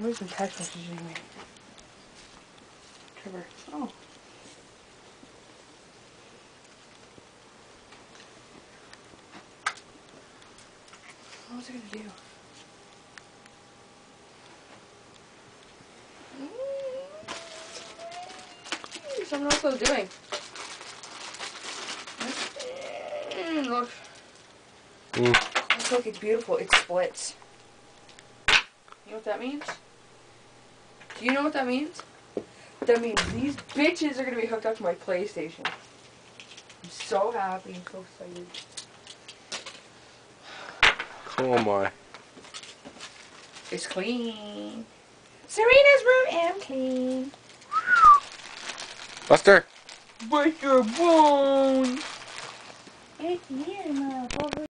Somebody's been text messaging me. Trevor. Oh. What was I gonna do? Something else I was doing. Look. Look, it's beautiful. It splits. You know what that means? Do you know what that means? That means these bitches are gonna be hooked up to my PlayStation. I'm so happy. I'm so excited. Oh my. It's clean. Serena's room am clean. Buster! Buster Bones! It's here, motherfucker.